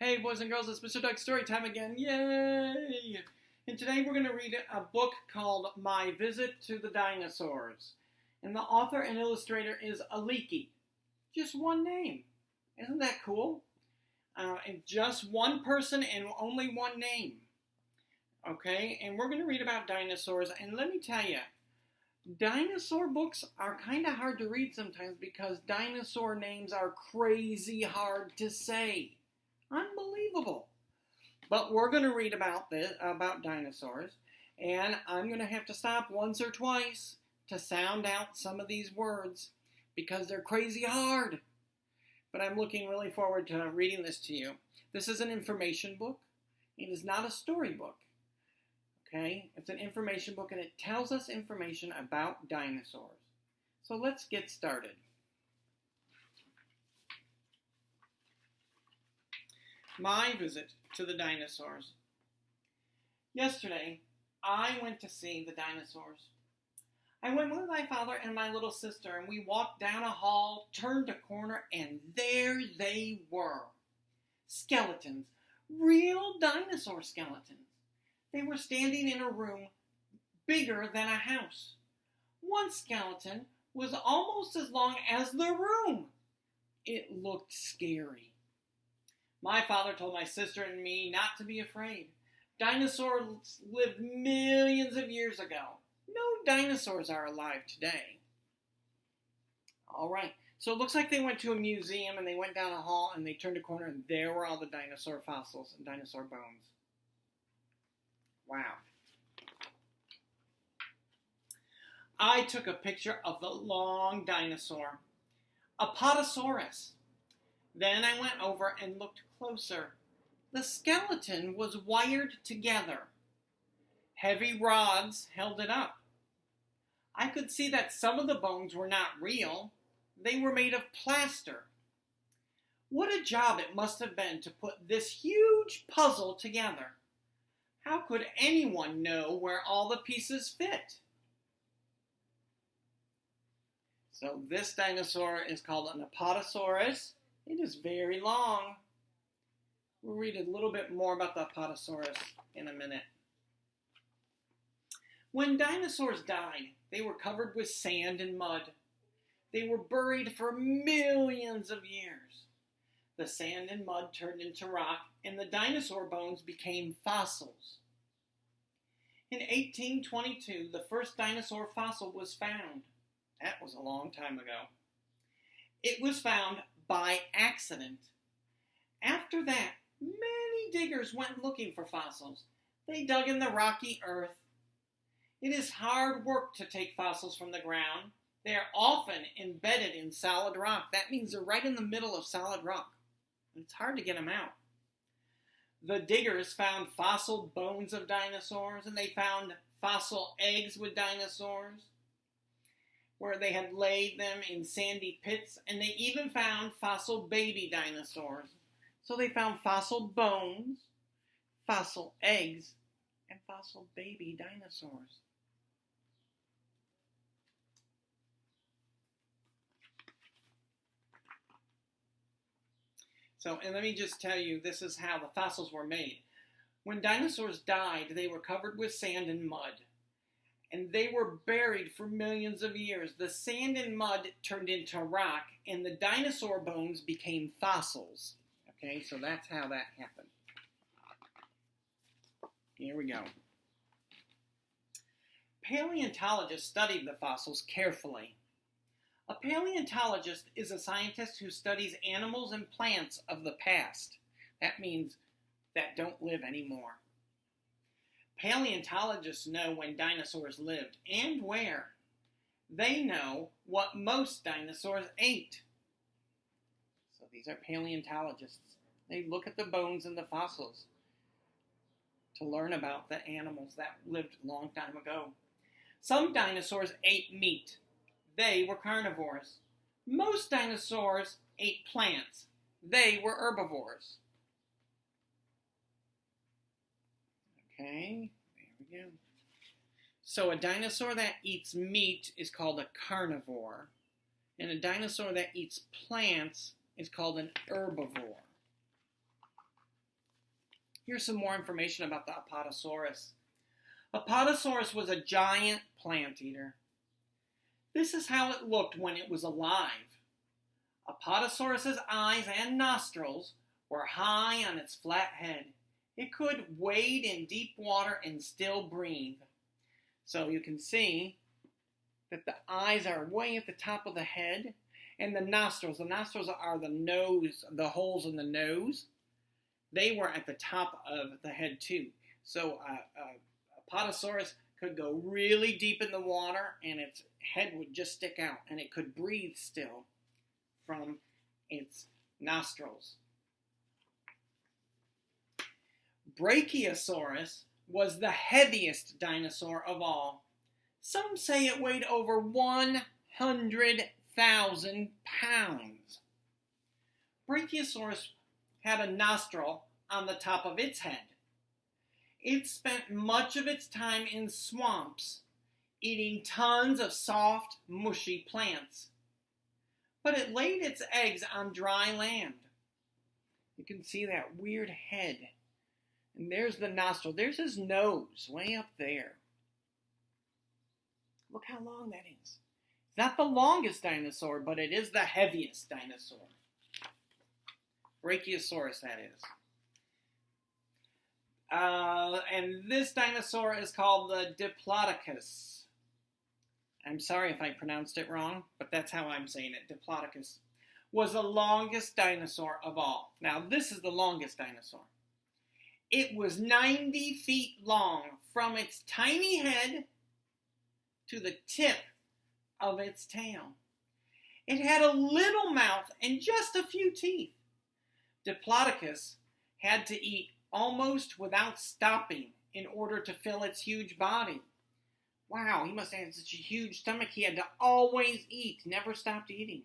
Hey boys and girls, it's Mr. Doug story time again, yay! And today we're going to read a book called My Visit to the Dinosaurs. And the author and illustrator is Aliki. Just one name. Isn't that cool? And just one person and only one name. Okay, and we're going to read about dinosaurs, and let me tell you, dinosaur books are kind of hard to read sometimes because dinosaur names are crazy hard to say. Unbelievable. But we're going to read about dinosaurs, and I'm going to have to stop once or twice to sound out some of these words because they're crazy hard. But I'm looking really forward to reading this to you. This is an information book. It is not a storybook. Okay? It's an information book, and it tells us information about dinosaurs. So let's get started. My visit to the dinosaurs. Yesterday, I went to see the dinosaurs. I went with my father and my little sister, and we walked down a hall, turned a corner, and there they were. Skeletons. Real dinosaur skeletons. They were standing in a room bigger than a house. One skeleton was almost as long as the room. It looked scary. My father told my sister and me not to be afraid. Dinosaurs lived millions of years ago. No dinosaurs are alive today. All right, so it looks like they went to a museum and they went down a hall and they turned a corner and there were all the dinosaur fossils and dinosaur bones. Wow. I took a picture of the long dinosaur, Apatosaurus. Then I went over and looked closer. The skeleton was wired together. Heavy rods held it up. I could see that some of the bones were not real. They were made of plaster. What a job it must have been to put this huge puzzle together. How could anyone know where all the pieces fit? So this dinosaur is called an Apatosaurus. It is very long. We'll read a little bit more about the Apatosaurus in a minute. When dinosaurs died, they were covered with sand and mud. They were buried for millions of years. The sand and mud turned into rock, and the dinosaur bones became fossils. In 1822, the first dinosaur fossil was found. That was a long time ago. It was found by accident. After that, many diggers went looking for fossils. They dug in the rocky earth. It is hard work to take fossils from the ground. They are often embedded in solid rock. That means they're right in the middle of solid rock. It's hard to get them out. The diggers found fossil bones of dinosaurs, and they found fossil eggs with dinosaurs, where they had laid them in sandy pits, and they even found fossil baby dinosaurs. So they found fossil bones, fossil eggs, and fossil baby dinosaurs. So, and let me just tell you, this is how the fossils were made. When dinosaurs died, they were covered with sand and mud. And they were buried for millions of years. The sand and mud turned into rock, and the dinosaur bones became fossils. Okay, so that's how that happened. Here we go. Paleontologists studied the fossils carefully. A paleontologist is a scientist who studies animals and plants of the past. That means that don't live anymore. Paleontologists know when dinosaurs lived and where. They know what most dinosaurs ate. So these are paleontologists. They look at the bones and the fossils to learn about the animals that lived a long time ago. Some dinosaurs ate meat. They were carnivores. Most dinosaurs ate plants. They were herbivores. Okay, there we go. So a dinosaur that eats meat is called a carnivore, and a dinosaur that eats plants is called an herbivore. Here's some more information about the Apatosaurus. Apatosaurus was a giant plant eater. This is how it looked when it was alive. Apatosaurus's eyes and nostrils were high on its flat head. It could wade in deep water and still breathe. So you can see that the eyes are way at the top of the head, and the nostrils are the nose, the holes in the nose. They were at the top of the head too. So Apatosaurus could go really deep in the water, and its head would just stick out, and it could breathe still from its nostrils. Brachiosaurus was the heaviest dinosaur of all. Some say it weighed over 100,000 pounds. Brachiosaurus had a nostril on the top of its head. It spent much of its time in swamps, eating tons of soft, mushy plants. But it laid its eggs on dry land. You can see that weird head. And there's the nostril. There's his nose, way up there. Look how long that is. It's not the longest dinosaur, but it is the heaviest dinosaur. Brachiosaurus, that is. And this dinosaur is called the Diplodocus. I'm sorry if I pronounced it wrong, but that's how I'm saying it. Diplodocus was the longest dinosaur of all. Now, this is the longest dinosaur. It was 90 feet long from its tiny head to the tip of its tail. It had a little mouth and just a few teeth. Diplodocus had to eat almost without stopping in order to fill its huge body. Wow, he must have had such a huge stomach. He had to always eat, never stopped eating.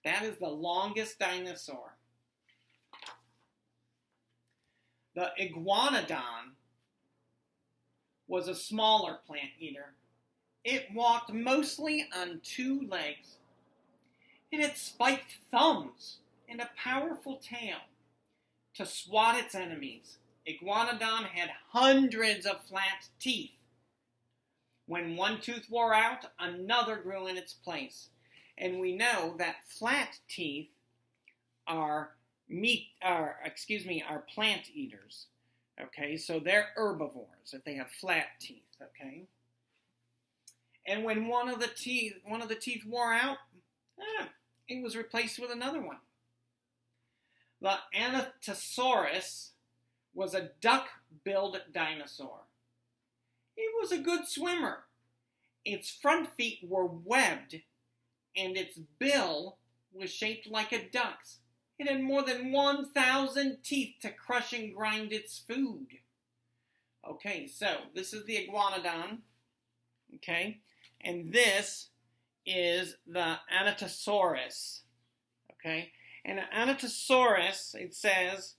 That is the longest dinosaur. The iguanodon was a smaller plant eater. It walked mostly on two legs. It had spiked thumbs and a powerful tail to swat its enemies. Iguanodon had hundreds of flat teeth. When one tooth wore out, another grew in its place. And we know that flat teeth are plant eaters. Okay, so they're herbivores if they have flat teeth. Okay, and when one of the teeth wore out, it was replaced with another one. The Anatosaurus was a duck-billed dinosaur. It was a good swimmer. Its front feet were webbed, and its bill was shaped like a duck's. It had more than 1,000 teeth to crush and grind its food. Okay, so this is the iguanodon. Okay, and this is the Anatosaurus. Okay, and an Anatosaurus, it says,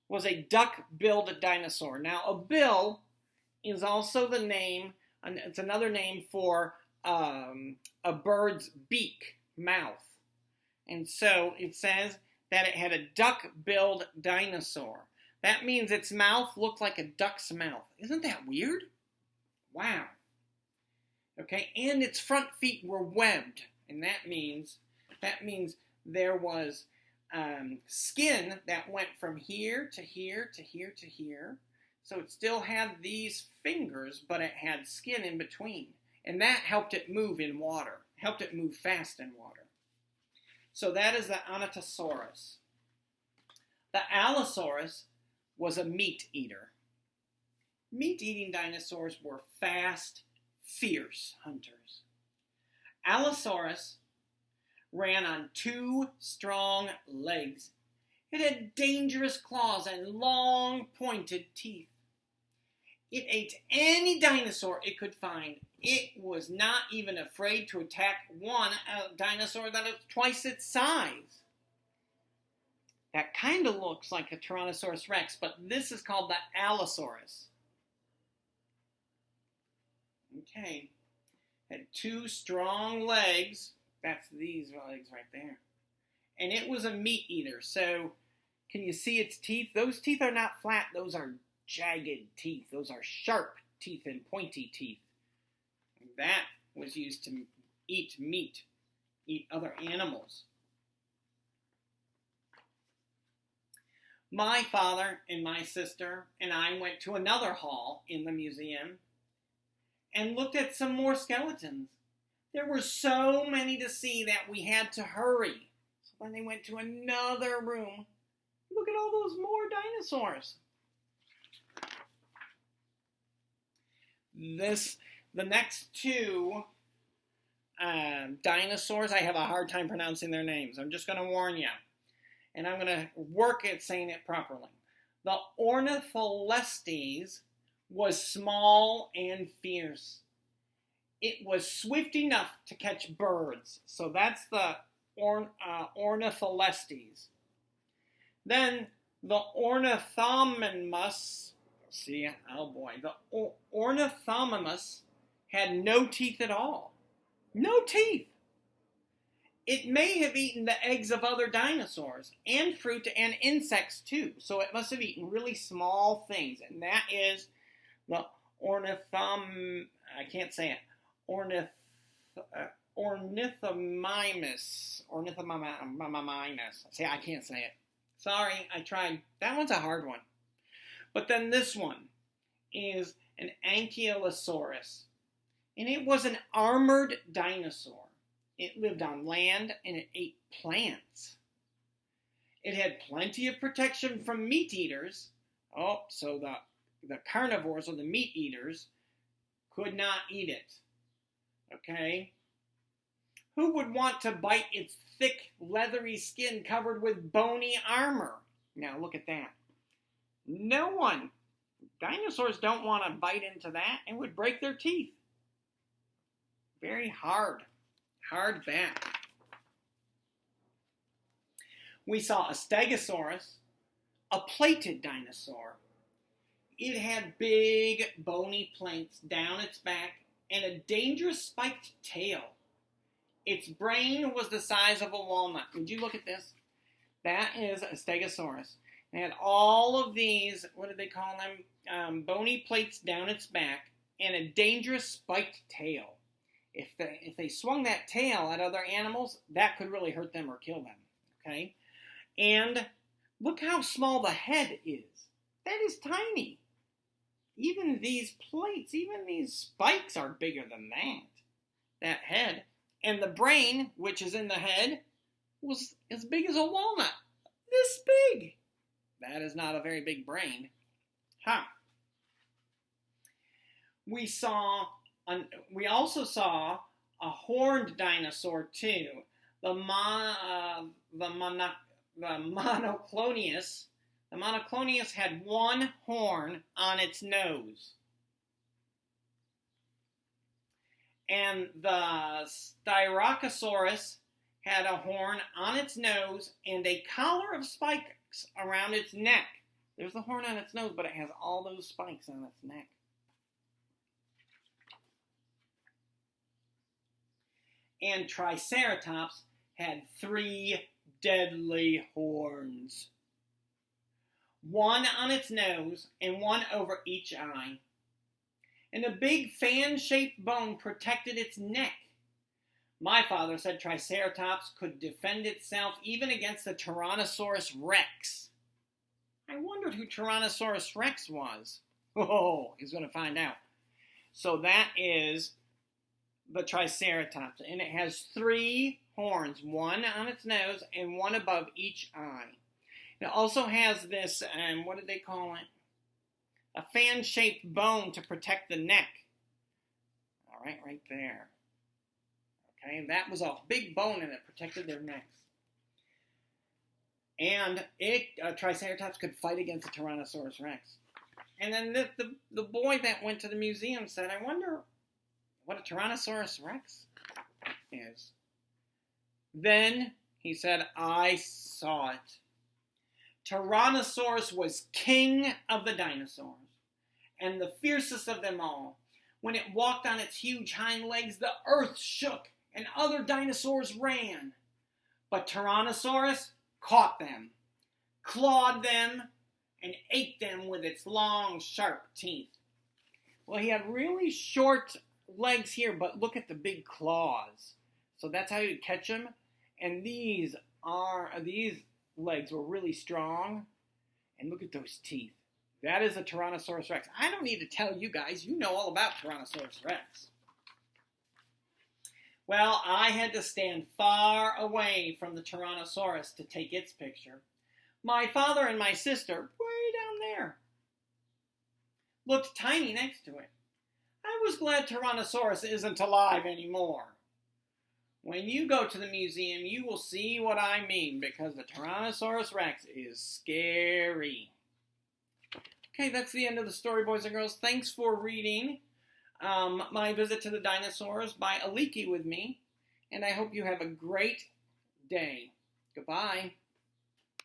was a duck-billed dinosaur. Now, a bill is also the name, it's another name for a bird's beak, mouth. And so it says that it had a duck-billed dinosaur. That means its mouth looked like a duck's mouth. Isn't that weird? Wow. Okay, and its front feet were webbed, and that means there was skin that went from here to here to here to here. So it still had these fingers, but it had skin in between, and that helped it move in water, helped it move fast in water. So that is the Anatosaurus. The Allosaurus was a meat eater. Meat-eating dinosaurs were fast, fierce hunters. Allosaurus ran on two strong legs. It had dangerous claws and long, pointed teeth. It ate any dinosaur it could find. It was not even afraid to attack a dinosaur that is twice its size. That kind of looks like a Tyrannosaurus Rex, but this is called the Allosaurus. Okay. Had two strong legs. That's these legs right there. And it was a meat eater, so Can you see its teeth? Those teeth are not flat. Those are jagged teeth. Those are sharp teeth and pointy teeth. That was used to eat meat, eat other animals. My father and my sister and I went to another hall in the museum and looked at some more skeletons. There were so many to see that we had to hurry. So then they went to another room. Look at all those more dinosaurs. The next two dinosaurs, I have a hard time pronouncing their names. I'm just going to warn you. And I'm going to work at saying it properly. The Ornitholestes was small and fierce. It was swift enough to catch birds. So that's the Ornitholestes. Then the Ornithomimus, the Ornithomimus had no teeth at all. No teeth. It may have eaten the eggs of other dinosaurs and fruit and insects too. So it must have eaten really small things. And that is the Ornithomimus. See, I can't say it. Sorry, I tried. That one's a hard one. But then this one is an Ankylosaurus. And it was an armored dinosaur. It lived on land and it ate plants. It had plenty of protection from meat eaters. Oh, so the carnivores or the meat eaters could not eat it. Okay? Who would want to bite its thick, leathery skin covered with bony armor? Now look at that. No one. Dinosaurs don't want to bite into that and would break their teeth. Very hard. Hard back. We saw a Stegosaurus, a plated dinosaur. It had big, bony plates down its back and a dangerous spiked tail. Its brain was the size of a walnut. Would you look at this? That is a Stegosaurus. It had all of these, what do they call them? Bony plates down its back and a dangerous spiked tail. If they swung that tail at other animals, that could really hurt them or kill them. Okay? And look how small the head is. That is tiny. Even these plates, even these spikes are bigger than that head. And the brain, which is in the head, was as big as a walnut. This big. That is not a very big brain. Huh. We also saw a horned dinosaur too, the Monoclonius. The Monoclonius had one horn on its nose, and the Styracosaurus had a horn on its nose and a collar of spikes around its neck. There's the horn on its nose, but it has all those spikes on its neck. And Triceratops had 3 deadly horns. One on its nose and one over each eye. And a big fan-shaped bone protected its neck. My father said Triceratops could defend itself even against the Tyrannosaurus Rex. I wondered who Tyrannosaurus Rex was. Oh, he's going to find out. So that is the Triceratops, and it has 3 horns, one on its nose and one above each eye. It also has this, what do they call it? A fan-shaped bone to protect the neck. All right, right there. Okay, that was a big bone and it protected their necks. And Triceratops could fight against the Tyrannosaurus Rex. And then the boy that went to the museum said, I wonder what a Tyrannosaurus Rex is. Then he said, I saw it. Tyrannosaurus was king of the dinosaurs and the fiercest of them all. When it walked on its huge hind legs, the earth shook and other dinosaurs ran. But Tyrannosaurus caught them. clawed them, and ate them with its long, sharp teeth. Well, he had really short legs here, but look at the big claws. So that's how you'd catch him. And these legs were really strong. And look at those teeth. That is a Tyrannosaurus Rex. I don't need to tell you guys. You know all about Tyrannosaurus Rex. Well, I had to stand far away from the Tyrannosaurus to take its picture. My father and my sister, way down there, looked tiny next to it. I was glad Tyrannosaurus isn't alive anymore. When you go to the museum, you will see what I mean, because the Tyrannosaurus Rex is scary. Okay, that's the end of the story, boys and girls. Thanks for reading My Visit to the Dinosaurs by Aliki with me, and I hope you have a great day. Goodbye.